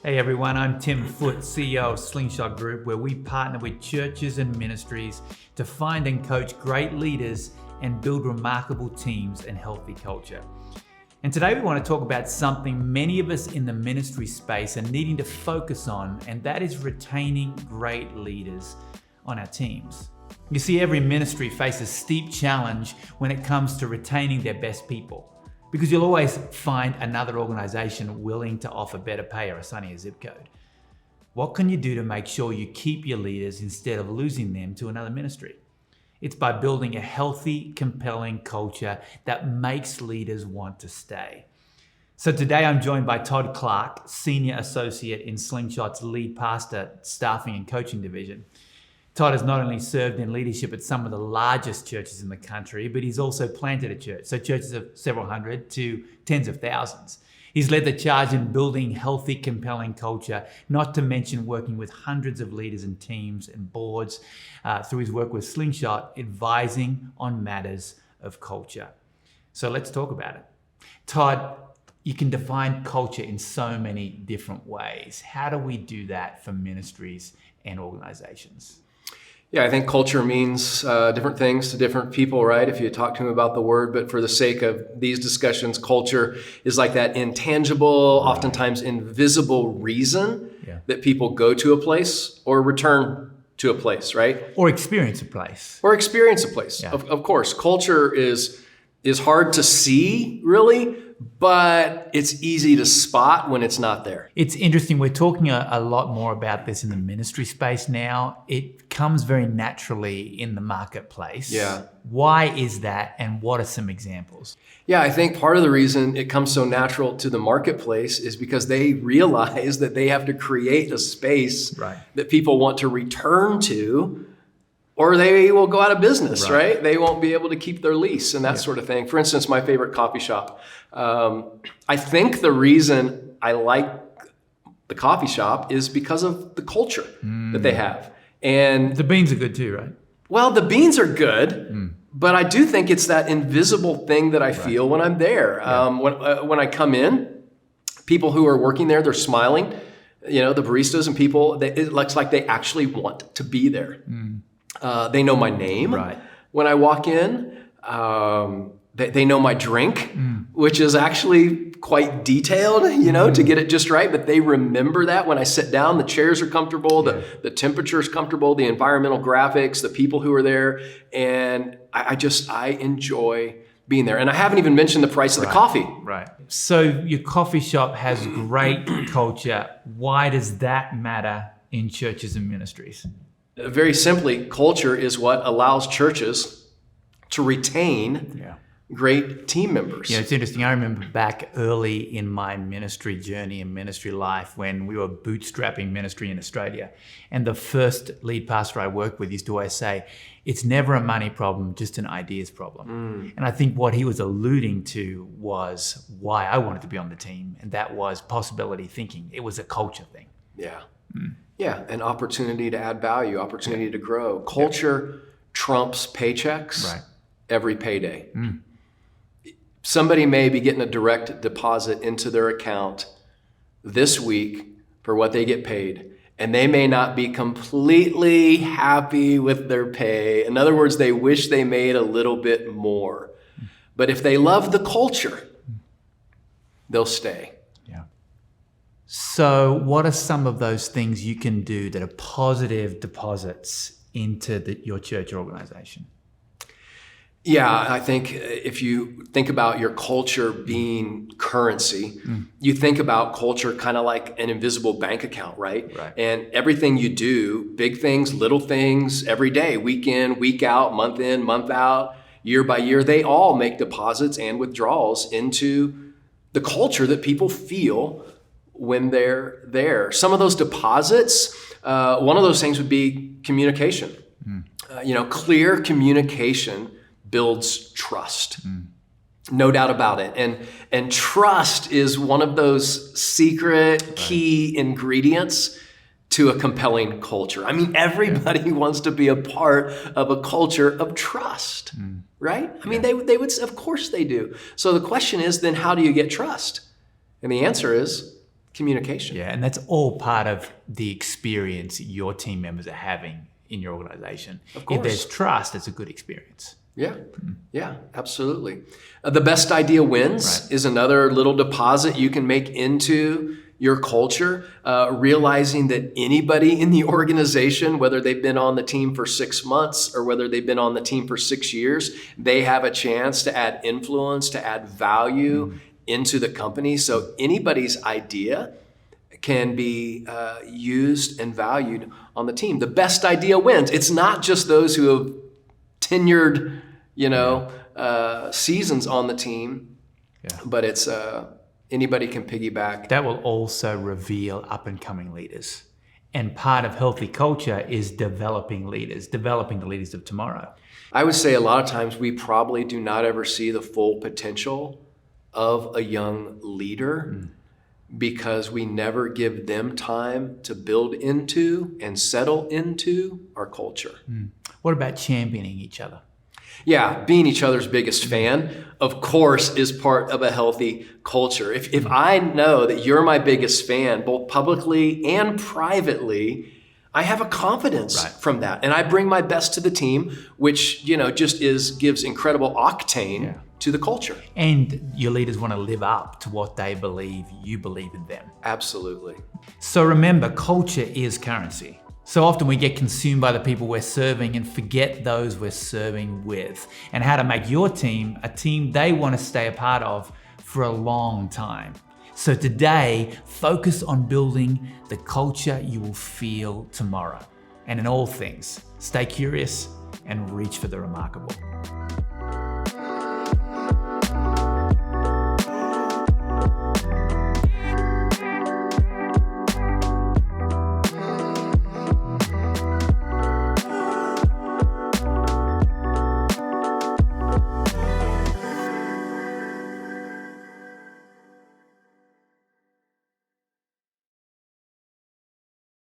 Hey everyone, I'm Tim Foote, CEO of Slingshot Group, where we partner with churches and ministries to find and coach great leaders and build remarkable teams and healthy culture. And today we want to talk about something many of us in the ministry space are needing to focus on, and that is retaining great leaders on our teams. You see, every ministry faces a steep challenge when it comes to retaining their best people, because you'll always find another organization willing to offer better pay or a sunnier zip code. What can you do to make sure you keep your leaders instead of losing them to another ministry? It's by building a healthy, compelling culture that makes leaders want to stay. So today I'm joined by Todd Clark, Senior Associate in Slingshot's lead pastor, staffing and coaching division. Todd has not only served in leadership at some of the largest churches in the country, but he's also planted a church, so churches of several hundred to tens of thousands. He's led the charge in building healthy, compelling culture, not to mention working with hundreds of leaders and teams and boards through his work with Slingshot, advising on matters of culture. So let's talk about it. Todd, you can define culture in so many different ways. How do we do that for ministries and organizations? Yeah, I think culture means different things to different people, right? If you talk to them about the word, but for the sake of these discussions, culture is like that intangible, oftentimes invisible reason that people go to a place or return to a place, right? Or experience a place. Or experience a place. Yeah. Of course, culture is hard to see, really, but it's easy to spot when it's not there. It's interesting. We're talking a lot more about this in the ministry space now. It comes very naturally in the marketplace. Yeah. Why is that, and what are some examples? Yeah, I think part of the reason it comes so natural to the marketplace is because they realize that they have to create a space that people want to return to, or they will go out of business, right? They won't be able to keep their lease and that sort of thing. For instance, my favorite coffee shop. I think the reason I like the coffee shop is because of the culture that they have. And the beans are good too, right? Well, the beans are good, but I do think it's that invisible thing that I feel when I'm there. When I come in, people who are working there, they're smiling. You know, the baristas and people, it looks like they actually want to be there. They know my name when I walk in. They know my drink, which is actually quite detailed, to get it just right. But they remember that when I sit down, the chairs are comfortable, the temperature is comfortable, the environmental graphics, the people who are there. And I enjoy being there. And I haven't even mentioned the price of the coffee. Right. So your coffee shop has great culture. Why does that matter in churches and ministries? Very simply, culture is what allows churches to retain great team members. Yeah, it's interesting. I remember back early in my ministry journey and ministry life when we were bootstrapping ministry in Australia. And the first lead pastor I worked with used to always say, it's never a money problem, just an ideas problem. And I think what he was alluding to was why I wanted to be on the team. And that was possibility thinking. It was a culture thing. Yeah, an opportunity to add value, opportunity to grow. Culture trumps paychecks every payday. Somebody may be getting a direct deposit into their account this week for what they get paid, and they may not be completely happy with their pay. In other words, they wish they made a little bit more. But if they love the culture, they'll stay. So what are some of those things you can do that are positive deposits into your church or organization? Yeah, I think if you think about your culture being currency, you think about culture kind of like an invisible bank account, right? And everything you do, big things, little things, every day, week in, week out, month in, month out, year by year, they all make deposits and withdrawals into the culture that people feel when they're there. Some of those deposits, one of those things would be communication. Clear communication builds trust. No doubt about it. And trust is one of those secret key ingredients to a compelling culture. I mean, everybody wants to be a part of a culture of trust, right? I mean, they would, of course they do. So the question is then, how do you get trust? And the answer is communication. Yeah, and that's all part of the experience your team members are having in your organization. Of course. If there's trust, it's a good experience. Yeah, yeah, absolutely. The best idea wins is another little deposit you can make into your culture, realizing that anybody in the organization, whether they've been on the team for 6 months or whether they've been on the team for 6 years, they have a chance to add influence, to add value into the company. So anybody's idea can be used and valued on the team. The best idea wins. It's not just those who have tenured, seasons on the team, but it's anybody can piggyback. That will also reveal up and coming leaders. And part of healthy culture is developing the leaders of tomorrow. I would say a lot of times we probably do not ever see the full potential of a young leader because we never give them time to build into and settle into our culture. What about championing each other? Yeah, being each other's biggest fan, of course, is part of a healthy culture. If I know that you're my biggest fan, both publicly and privately, I have a confidence from that. And I bring my best to the team, which, gives incredible octane to the culture. And your leaders want to live up to what they believe you believe in them. Absolutely. So remember, culture is currency. So often we get consumed by the people we're serving and forget those we're serving with, and how to make your team a team they want to stay a part of for a long time. So today, focus on building the culture you will feel tomorrow. And in all things, stay curious and reach for the remarkable.